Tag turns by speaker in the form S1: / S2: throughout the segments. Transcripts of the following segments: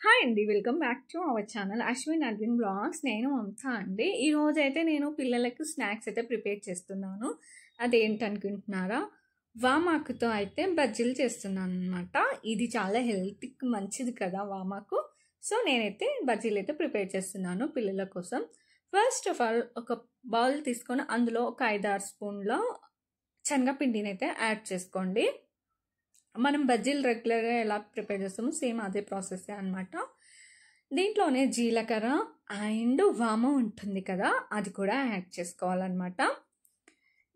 S1: Hi అండి. Welcome back to our channel Ashwin అడ్విన్ blogs. నేను మమత అండి. ఈరోజైతే నేను పిల్లలకు స్నాక్స్ అయితే ప్రిపేర్ చేస్తున్నాను. అదేంటనుకుంటున్నారా? వామాకుతో అయితే బజ్జీలు చేస్తున్నాను అనమాట. ఇది చాలా హెల్త్కి మంచిది కదా వామాకు. సో నేనైతే బజ్జీలు అయితే ప్రిపేర్ చేస్తున్నాను పిల్లల కోసం. ఫస్ట్ ఆఫ్ ఆల్ ఒక బౌల్ తీసుకొని అందులో ఒక 5-6 స్పూన్ల శనగపిండిని అయితే యాడ్ చేసుకోండి. మనం బజ్జీలు రెగ్యులర్గా ఎలా ప్రిపేర్ చేస్తామో సేమ్ అదే ప్రాసెస్ అనమాట. దీంట్లోనే జీలకర్ర అండ్ వామ ఉంటుంది కదా, అది కూడా యాడ్ చేసుకోవాలన్నమాట.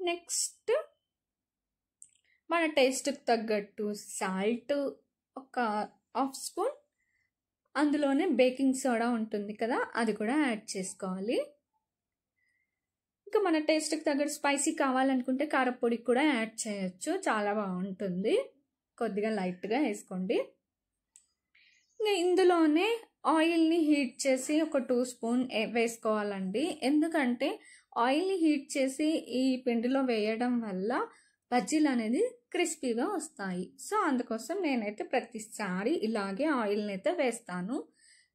S1: నెక్స్ట్ మన టేస్ట్కి తగ్గట్టు సాల్ట్ ఒక 1/2 స్పూన్, అందులోనే బేకింగ్ సోడా ఉంటుంది కదా, అది కూడా యాడ్ చేసుకోవాలి. ఇంకా మన టేస్ట్కి తగ్గట్టు స్పైసీ కావాలనుకుంటే కారపొడి కూడా యాడ్ చేయొచ్చు, చాలా బాగుంటుంది. కొద్దిగా లైట్గా వేసుకోండి. ఇంకా ఇందులోనే ఆయిల్ని హీట్ చేసి ఒక 2 స్పూన్ వేసుకోవాలండి. ఎందుకంటే ఆయిల్ని హీట్ చేసి ఈ పిండిలో వేయడం వల్ల బజ్జీలు అనేది క్రిస్పీగా వస్తాయి. సో అందుకోసం నేనైతే ప్రతిసారి ఇలాగే ఆయిల్ని అయితే వేస్తాను.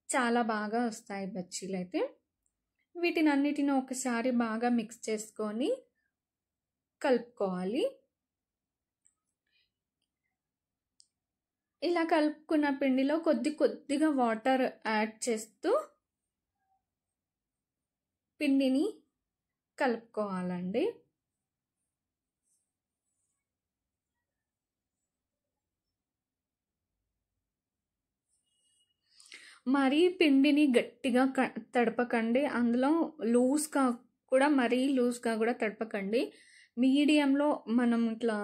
S1: చాలా బాగా వస్తాయి బజ్జీలు అయితే. వీటిని అన్నిటిని ఒకసారి బాగా మిక్స్ చేసుకొని కలుపుకోవాలి. ఇలా కలుపుకున్న పిండిలో కొద్దిగా వాటర్ యాడ్ చేస్తూ పిండిని కలుపుకోవాలండి. మరీ పిండిని గట్టిగా తడపకండి, అందులో లూజ్గా కూడా మరీ లూజ్గా కూడా తడపకండి. మీడియంలో మనం ఇట్లా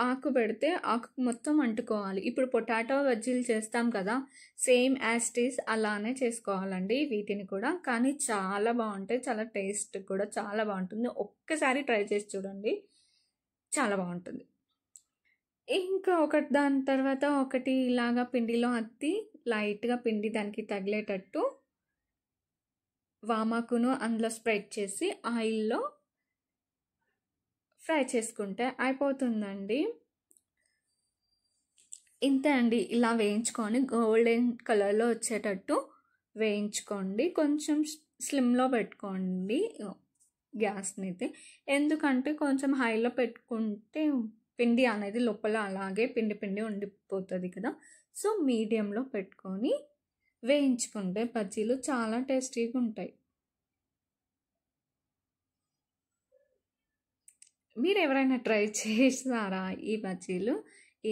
S1: ఆకు పెడితే ఆకు మొత్తం అంటుకోవాలి. ఇప్పుడు పొటాటో బజ్జీలు చేస్తాం కదా, సేమ్ యాజ్ ఇట్ ఈజ్ అలానే చేసుకోవాలండి వీటిని కూడా. కానీ చాలా బాగుంటాయి, చాలా టేస్ట్ కూడా చాలా బాగుంటుంది. ఒక్కసారి ట్రై చేసి చూడండి, చాలా బాగుంటుంది. ఇంకా దాని తర్వాత ఒకటి ఇలాగా పిండిలో అద్ది లైట్గా పిండి దానికి తగిలేటట్టు వామాకును అందులో స్ప్రెడ్ చేసి ఆయిల్లో ఫ్రై చేసుకుంటే అయిపోతుందండి. ఇంతే అండి. ఇలా వేయించుకొని గోల్డెన్ కలర్లో వచ్చేటట్టు వేయించుకోండి. కొంచెం స్లిమ్లో పెట్టుకోండి గ్యాస్ని అయితే. ఎందుకంటే కొంచెం హైలో పెట్టుకుంటే పిండి అనేది లోపల అలాగే పిండి ఉండిపోతుంది కదా. సో మీడియంలో పెట్టుకొని వేయించుకుంటే బజ్జీలు చాలా టేస్టీగా ఉంటాయి. మీరు ఎవరైనా ట్రై చేస్తారా ఈ బజ్జీలు? ఈ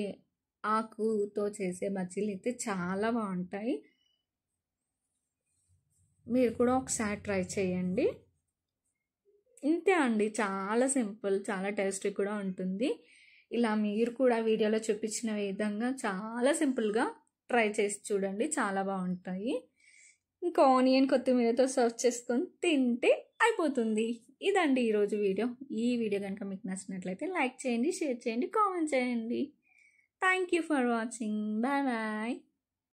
S1: ఆకుతో చేసే బజ్జీలు అయితే చాలా బాగుంటాయి. మీరు కూడా ఒకసారి ట్రై చేయండి. ఇంతే అండి, చాలా సింపుల్, చాలా టేస్టీ కూడా ఉంటుంది. ఇలా మీరు కూడా వీడియోలో చూపించిన విధంగా చాలా సింపుల్గా ట్రై చేసి చూడండి, చాలా బాగుంటాయి. ఇంకా ఆనియన్ కొత్తిమీరతో సర్వ్ చేసుకొని తింటే అయిపోతుంది. ఇదండి ఈరోజు వీడియో. ఈ వీడియో కనుక మీకు నచ్చినట్లయితే లైక్ చేయండి, షేర్ చేయండి, కామెంట్ చేయండి. Thank you for watching. Bye bye.